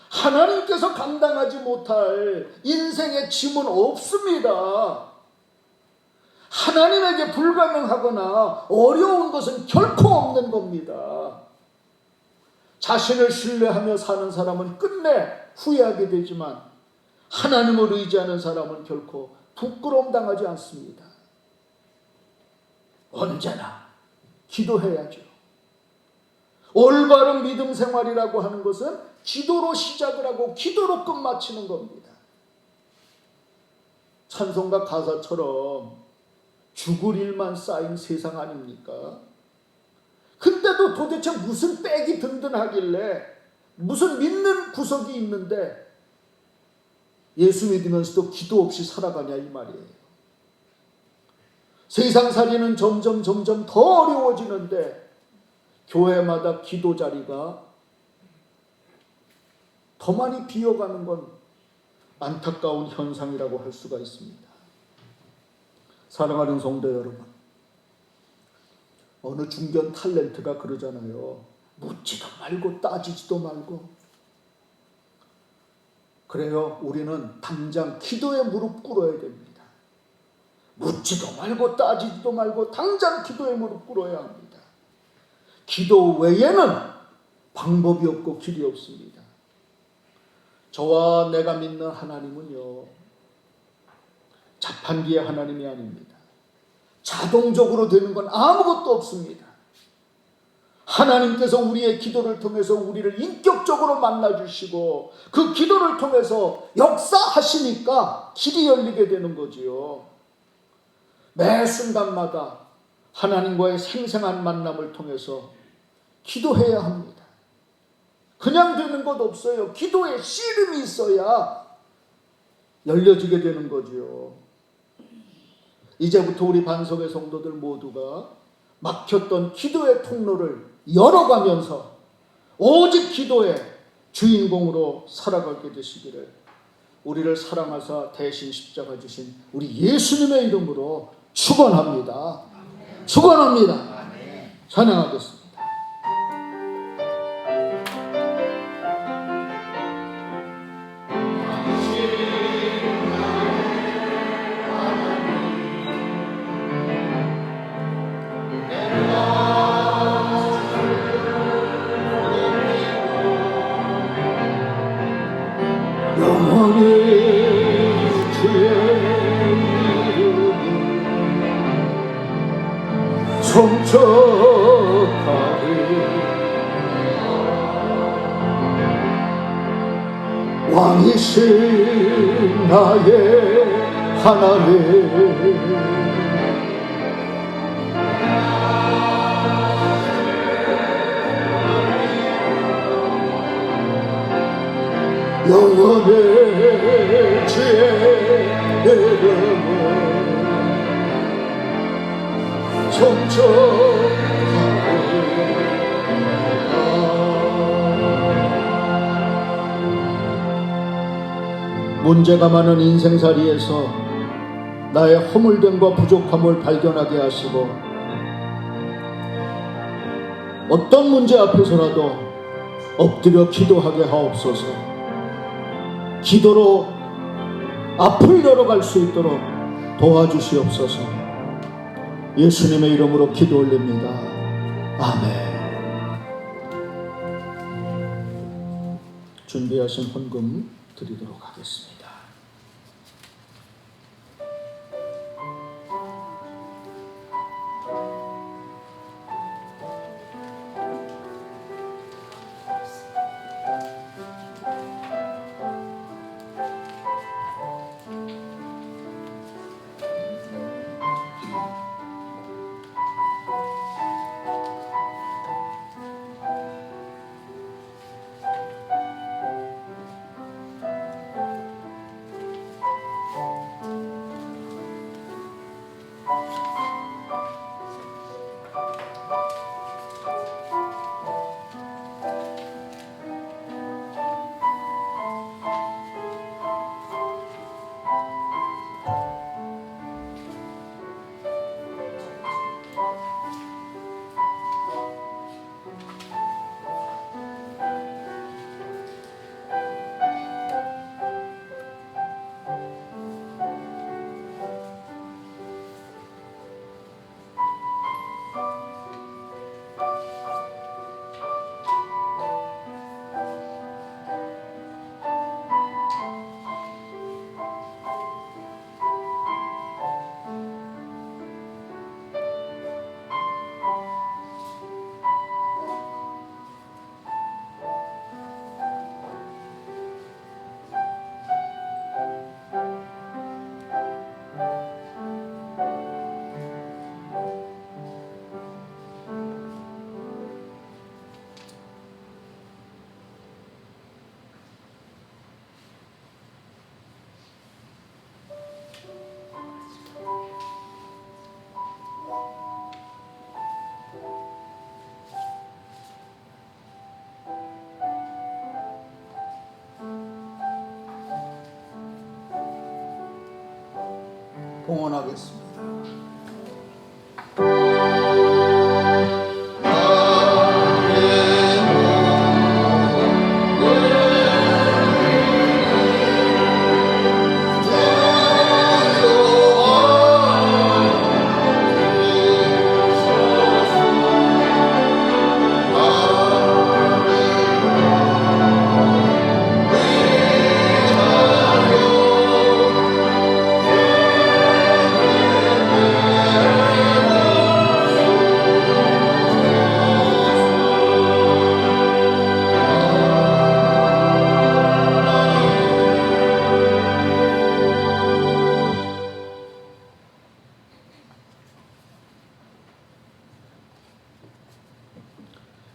하나님께서 감당하지 못할 인생의 짐은 없습니다. 하나님에게 불가능하거나 어려운 것은 결코 없는 겁니다. 자신을 신뢰하며 사는 사람은 끝내 후회하게 되지만 하나님을 의지하는 사람은 결코 부끄러움 당하지 않습니다. 언제나 기도해야죠. 올바른 믿음 생활이라고 하는 것은 기도로 시작을 하고 기도로 끝마치는 겁니다. 찬송가 가사처럼 죽을 일만 쌓인 세상 아닙니까? 근데도 도대체 무슨 빽이 든든하길래 무슨 믿는 구석이 있는데 예수 믿으면서도 기도 없이 살아가냐 이 말이에요. 세상살이는 점점 더 어려워지는데 교회마다 기도 자리가 더 많이 비어가는 건 안타까운 현상이라고 할 수가 있습니다. 사랑하는 성도 여러분, 어느 중견 탤런트가 그러잖아요. 묻지도 말고 따지지도 말고. 그래요, 우리는 당장 기도에 무릎 꿇어야 됩니다. 묻지도 말고 따지지도 말고 당장 기도에 무릎 꿇어야 합니다. 기도 외에는 방법이 없고 길이 없습니다. 저와 내가 믿는 하나님은요, 자판기의 하나님이 아닙니다. 자동적으로 되는 건 아무것도 없습니다. 하나님께서 우리의 기도를 통해서 우리를 인격적으로 만나주시고 그 기도를 통해서 역사하시니까 길이 열리게 되는 거지요. 매 순간마다 하나님과의 생생한 만남을 통해서 기도해야 합니다. 그냥 되는 것 없어요. 기도에 씨름이 있어야 열려지게 되는 거지요. 이제부터 우리 반석의 성도들 모두가 막혔던 기도의 통로를 열어가면서 오직 기도의 주인공으로 살아가게 되시기를 우리를 사랑하사 대신 십자가 주신 우리 예수님의 이름으로 축원합니다. 축원합니다. 찬양하겠습니다. 성적하리 왕이신 나의 하나님 영원의 주의 이름을 문제가 많은 인생살이에서 나의 허물됨과 부족함을 발견하게 하시고 어떤 문제 앞에서라도 엎드려 기도하게 하옵소서. 기도로 앞을 열어갈 수 있도록 도와주시옵소서. 예수님의 이름으로 기도 올립니다. 아멘. 준비하신 헌금 드리도록 하겠습니다. 봉헌하겠습니다.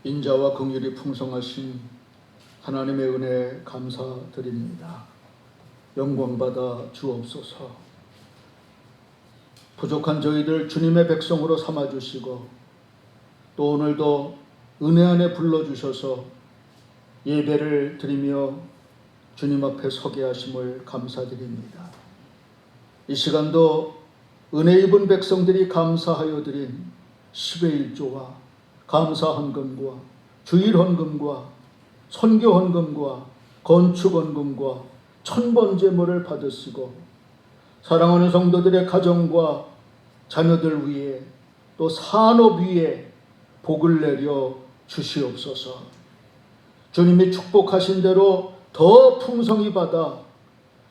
인자와 긍휼이 풍성하신 하나님의 은혜에 감사드립니다. 영광받아 주옵소서. 부족한 저희들 주님의 백성으로 삼아주시고 또 오늘도 은혜 안에 불러주셔서 예배를 드리며 주님 앞에 서게 하심을 감사드립니다. 이 시간도 은혜 입은 백성들이 감사하여 드린 10의 1조와 감사 헌금과 주일 헌금과 선교 헌금과 건축 헌금과 천번 제물을 받으시고 사랑하는 성도들의 가정과 자녀들 위에 또 산업 위에 복을 내려 주시옵소서. 주님이 축복하신 대로 더 풍성히 받아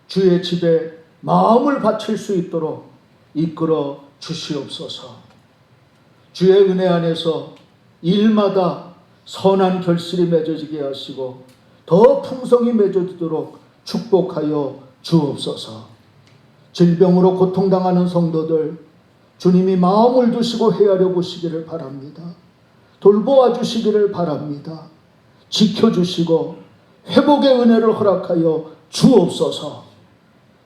주의 집에 마음을 바칠 수 있도록 이끌어 주시옵소서. 주의 은혜 안에서 일마다 선한 결실이 맺어지게 하시고 더 풍성히 맺어지도록 축복하여 주옵소서. 질병으로 고통당하는 성도들 주님이 마음을 두시고 헤아려 보시기를 바랍니다. 돌보아 주시기를 바랍니다. 지켜주시고 회복의 은혜를 허락하여 주옵소서.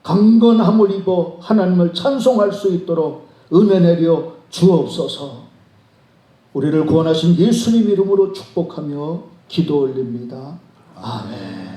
강건함을 입어 하나님을 찬송할 수 있도록 은혜 내려 주옵소서. 우리를 구원하신 예수님 이름으로 축복하며 기도 올립니다. 아멘.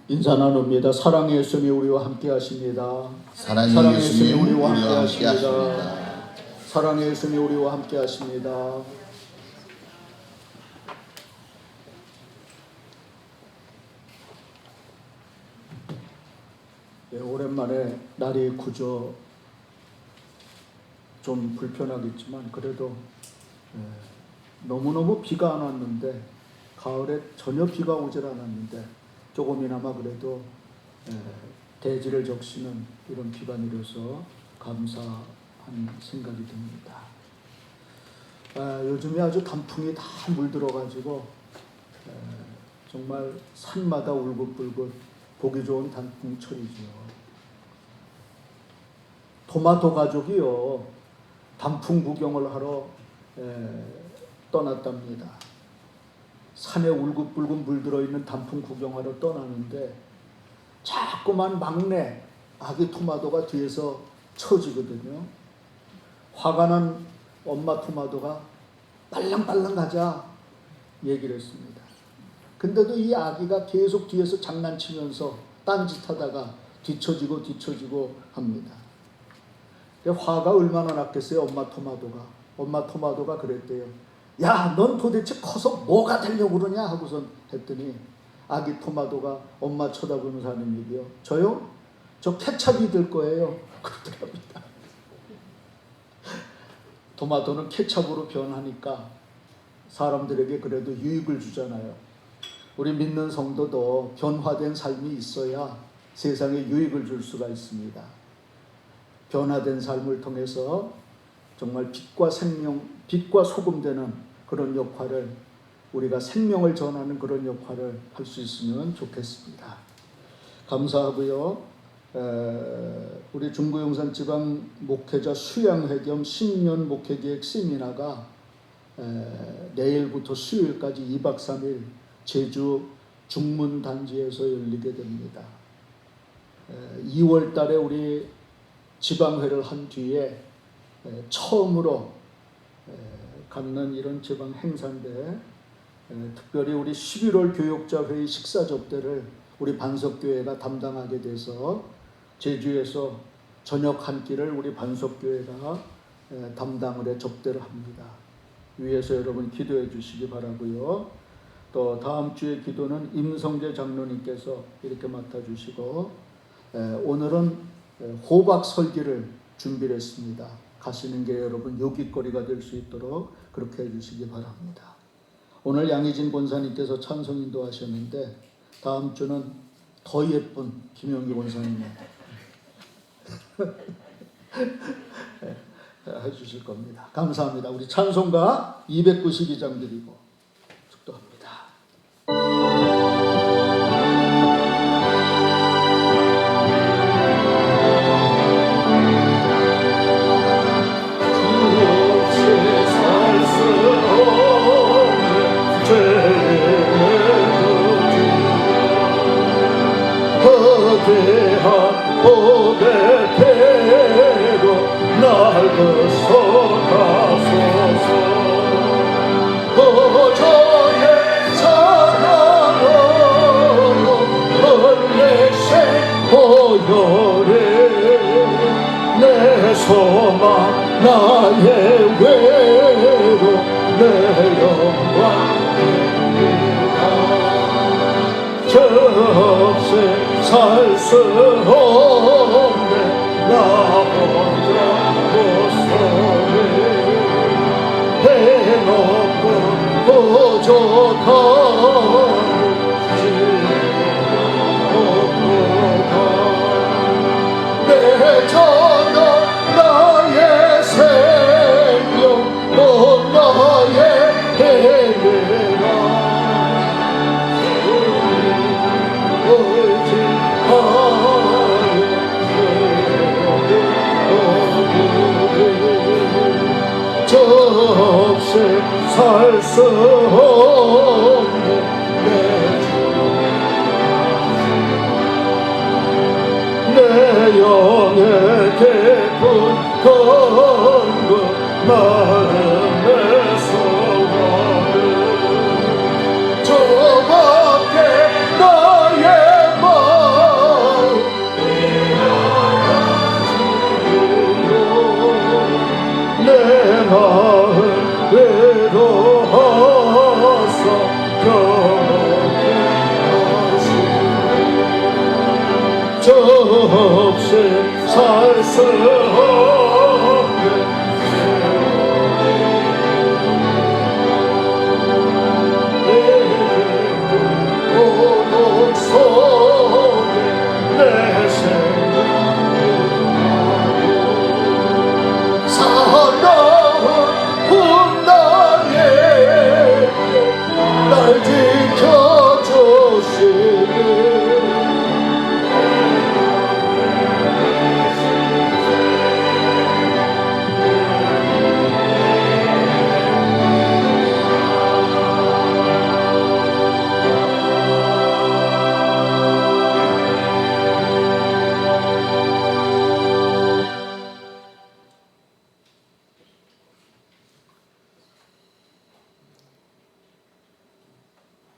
인사 나눕니다. 사랑의 예수님 우리와 함께 하십니다. 사랑의 예수님 우리와 함께 함께 하십니다. 하십니다. 사랑의 예수님 우리와 함께 하십니다. 네, 오랜만에 날이 굳어 좀 불편하겠지만 그래도 너무너무 비가 안 왔는데 가을에 전혀 비가 오질 않았는데 조금이나마 그래도 대지를 적시는 이런 비가 내려서 감사한 생각이 듭니다. 요즘에 아주 단풍이 다 물들어가지고 정말 산마다 울긋불긋 보기 좋은 단풍철이죠. 토마토 가족이요 단풍 구경을 하러 떠났답니다. 산에 울긋불긋 물들어 있는 단풍 구경하러 떠나는데 자꾸만 막내 아기 토마토가 뒤에서 쳐지거든요. 화가 난 엄마 토마토가 빨랑빨랑 가자 얘기를 했습니다. 근데도 이 아기가 계속 뒤에서 장난치면서 딴짓하다가 뒤처지고 합니다. 화가 얼마나 났겠어요. 엄마 토마토가 그랬대요. 야, 넌 도대체 커서 뭐가 되려고 그러냐 하고선 했더니 아기 토마토가 엄마 쳐다보면서 하는 얘기요. 저요? 저 케찹이 될 거예요. 그러더랍니다. 토마토는 케찹으로 변하니까 사람들에게 그래도 유익을 주잖아요. 우리 믿는 성도도 변화된 삶이 있어야 세상에 유익을 줄 수가 있습니다. 변화된 삶을 통해서 정말 빛과 생명, 빛과 소금 되는 그런 역할을 우리가 생명을 전하는 그런 역할을 할 수 있으면 좋겠습니다. 감사하고요. 우리 중구용산 지방 목회자 수양회 겸 신년 목회계획 세미나가 내일부터 수요일까지 2박 3일 제주 중문단지에서 열리게 됩니다. 2월 달에 우리 지방회를 한 뒤에 처음으로 갖는 이런 지방 행사인데, 특별히 우리 11월 교역자 회의 식사 접대를 우리 반석교회가 담당하게 돼서 제주에서 저녁 한 끼를 우리 반석교회가 담당을 해 접대를 합니다. 위에서 여러분 기도해 주시기 바라고요. 또 다음 주에 기도는 임성재 장로님께서 이렇게 맡아주시고, 오늘은 호박 설기를 준비를 했습니다. 가시는 게 여러분 요깃거리가 될 수 있도록 그렇게 해주시기 바랍니다. 오늘 양희진 권사님께서 찬송 인도하셨는데, 다음 주는 더 예쁜 김영기 권사님이 해주실 겁니다. 감사합니다. 우리 찬송가 292장 드리고 축도합니다. 거대한 복의 배로 날 거서가소서. 저의 사랑으로 벌레생 보혈에 내 소망 나의 외로 내 영광 접세 살 수 없네 나 혼자 고소해. 해놓고 부족한 내 전원 나의 생명 또 나의 해외라. 접세 살 수 없네 내 영의 깊은 건국 마음의 소원을 저밖에 나의 마음 내 마음 외로워서 겨우게 하시네. 접세 살 수 없네 오목 속에 내 생명 사나운 분당에 날 지켜주시니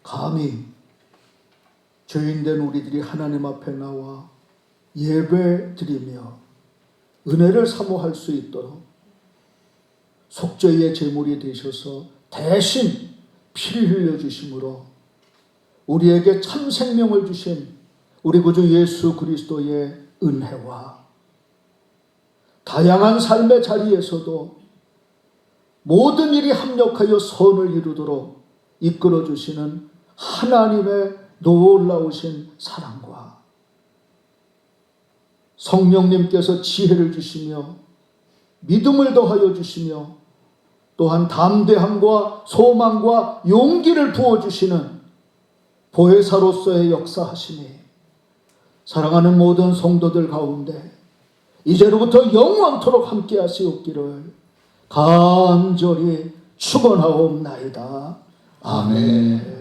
감히 죄인된 우리들이 하나님 앞에 나와 예배 드리며 은혜를 사모할 수 있도록 속죄의 제물이 되셔서 대신 피를 흘려주심으로 우리에게 참 생명을 주신 우리 구주 예수 그리스도의 은혜와 다양한 삶의 자리에서도 모든 일이 합력하여 선을 이루도록 이끌어주시는 하나님의 놀라우신 사랑과 성령님께서 지혜를 주시며 믿음을 더하여 주시며 또한 담대함과 소망과 용기를 부어주시는 보혜사로서의 역사하심이 사랑하는 모든 성도들 가운데 이제로부터 영원토록 함께 하시옵기를 간절히 축원하옵나이다. 아멘.